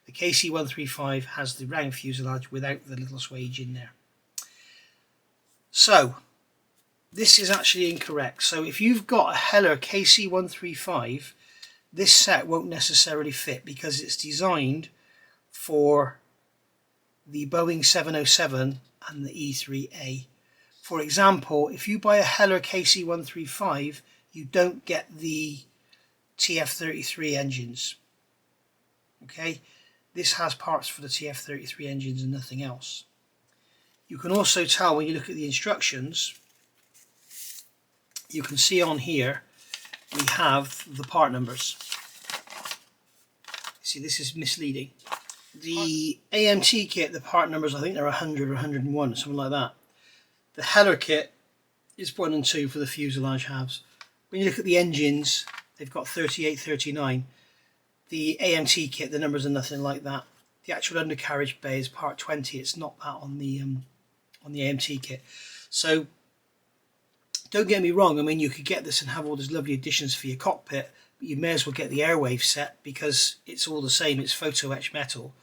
The KC135 has the round fuselage without the little swage in there. So this is actually incorrect. So if you've got a Heller KC135, this set won't necessarily fit because it's designed for the Boeing 707 and the E3A. For example, if you buy a Heller KC135, you don't get the TF33 engines. Okay, this has parts for the TF33 engines and nothing else. You can also tell when you look at the instructions, you can see on here we have the part numbers. See, this is misleading. The AMT kit, the part numbers, I think they're 100 or 101, something like that. The Heller kit is 1 and 2 for the fuselage halves. When you look at the engines, they've got 38, 39. The AMT kit, the numbers are nothing like that. The actual undercarriage bay is part 20. It's not that on the AMT kit. So don't get me wrong. I mean, you could get this and have all these lovely additions for your cockpit, but you may as well get the airwave set because it's all the same. It's photo etched metal.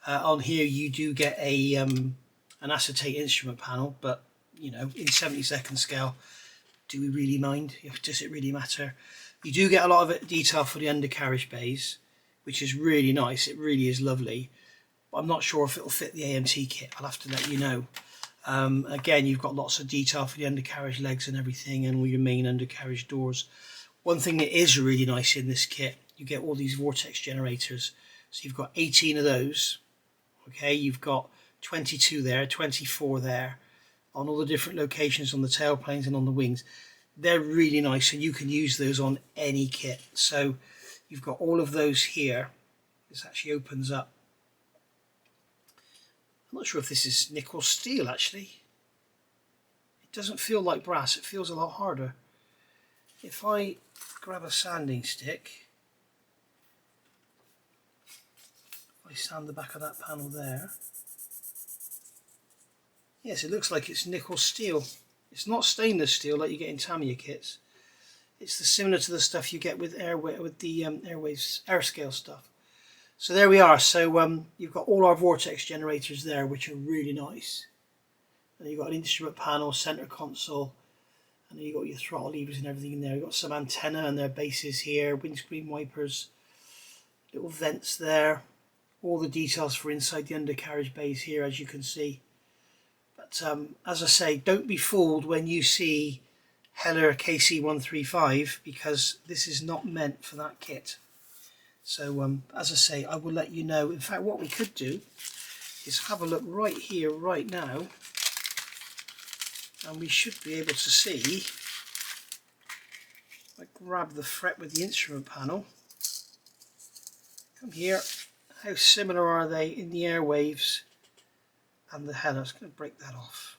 On here, you do get a an acetate instrument panel, but you know, in 70-second scale, do we really mind? Does it really matter? You do get a lot of detail for the undercarriage bays, which is really nice. It really is lovely. But I'm not sure if it'll fit the AMT kit. I'll have to let you know. Again, you've got lots of detail for the undercarriage legs and everything, and all your main undercarriage doors. One thing that is really nice in this kit, you get all these vortex generators. So you've got 18 of those. Okay, you've got 22 there, 24 there, on all the different locations on the tailplanes and on the wings. They're really nice, and you can use those on any kit. So you've got all of those here. This actually opens up. I'm not sure if this is nickel steel actually. It doesn't feel like brass, it feels a lot harder. If I grab a sanding stick, I sand the back of that panel there. Yes, it looks like it's nickel steel. It's not stainless steel like you get in Tamiya kits. It's similar to the stuff you get with the Airwaves AirScale stuff. So there we are. So you've got all our vortex generators there, which are really nice. And you've got an instrument panel, center console, and then you've got your throttle levers and everything in there. You've got some antenna and their bases here, windscreen wipers, little vents there. All the details for inside the undercarriage bays here, as you can see. But as I say, don't be fooled when you see Heller KC135, because this is not meant for that kit. So as I say, I will let you know. In fact, what we could do is have a look right here, right now, and we should be able to see. I grab the fret with the instrument panel. Come here. How similar are they in the Airwaves and the Heller? I'm just going to break that off.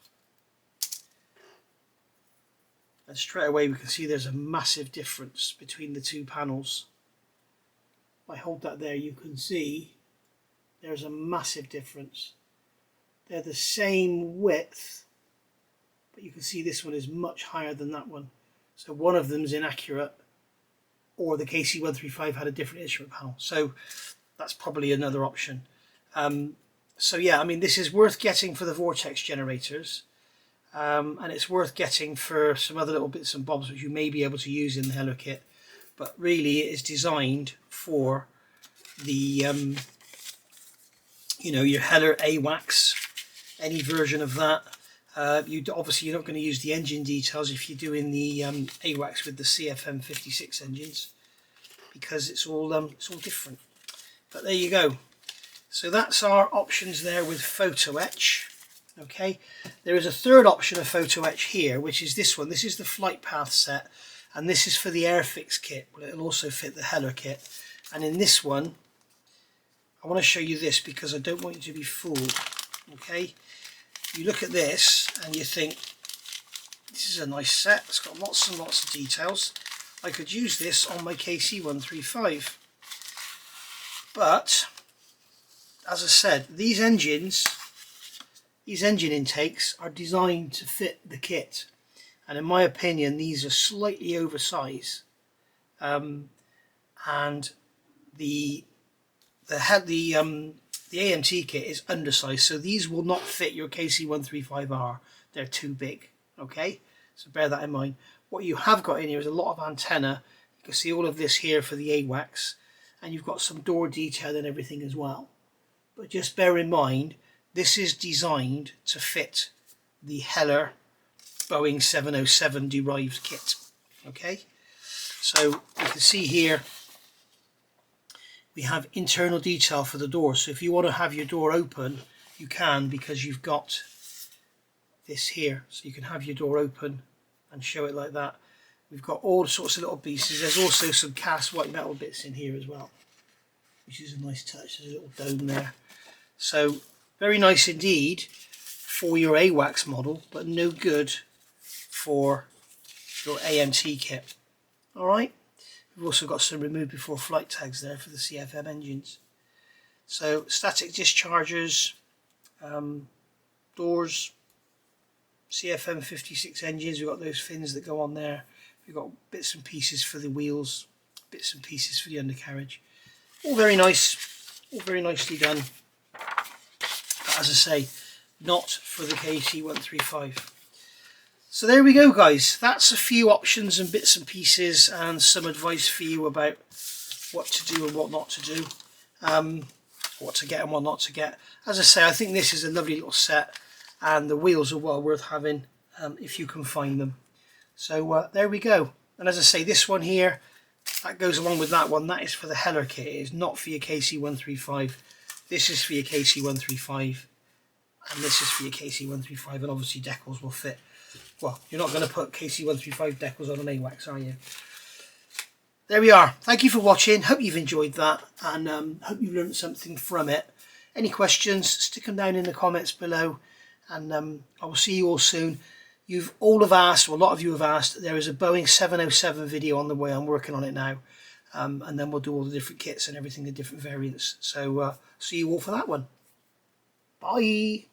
And straight away we can see there's a massive difference between the two panels. If I hold that there, you can see there's a massive difference. They're the same width, but you can see this one is much higher than that one. So one of them is inaccurate, or the KC135 had a different instrument panel. So that's probably another option. So yeah, I mean, this is worth getting for the vortex generators, and it's worth getting for some other little bits and bobs which you may be able to use in the Heller kit. But really, it is designed for the you know, your Heller AWACS, any version of that. Obviously you're not going to use the engine details if you're doing the AWACS with the CFM 56 engines, because it's all different. But there you go. So that's our options there with photo etch. Okay, there is a third option of photo etch here, which is this one. This is the flight path set, and this is for the Airfix kit. Well, it'll also fit the Heller kit. And in this one, I want to show you this because I don't want you to be fooled. Okay, you look at this and you think, this is a nice set, it's got lots and lots of details. I could use this on my KC135. But, as I said, these engine intakes are designed to fit the kit. And in my opinion, these are slightly oversized. And the AMT kit is undersized, so these will not fit your KC135R. They're too big. Okay, so bear that in mind. What you have got in here is a lot of antenna. You can see all of this here for the AWACS, and you've got some door detail and everything as well. But just bear in mind, this is designed to fit the Heller Boeing 707 derived kit. Okay, so you can see here we have internal detail for the door. So if you want to have your door open, you can, because you've got this here, so you can have your door open and show it like that. We've got all sorts of little pieces. There's also some cast white metal bits in here as well, which is a nice touch. There's a little dome there. So very nice indeed for your AWACS model, but no good for your AMT kit. Alright, we've also got some remove before flight tags there for the CFM engines. So static dischargers, doors, CFM 56 engines, we've got those fins that go on there. We've got bits and pieces for the wheels, bits and pieces for the undercarriage. All very nice, all very nicely done. But as I say, not for the KC135. So there we go, guys. That's a few options and bits and pieces and some advice for you about what to do and what not to do. What to get and what not to get. As I say, I think this is a lovely little set, and the wheels are well worth having if you can find them. So there we go. And as I say, this one here, that goes along with that one. That is for the Heller kit. It is not for your KC135. This is for your KC135, and this is for your KC135, and obviously decals will fit. Well, you're not going to put KC135 decals on an AWACS, are you? There we are. Thank you for watching. Hope you've enjoyed that, and hope you learned something from it. Any questions, stick them down in the comments below, and I will see you all soon. You've all have asked, or a lot of you have asked, there is a Boeing 707 video on the way. I'm working on it now, and then we'll do all the different kits and everything, the different variants. So see you all for that one. Bye.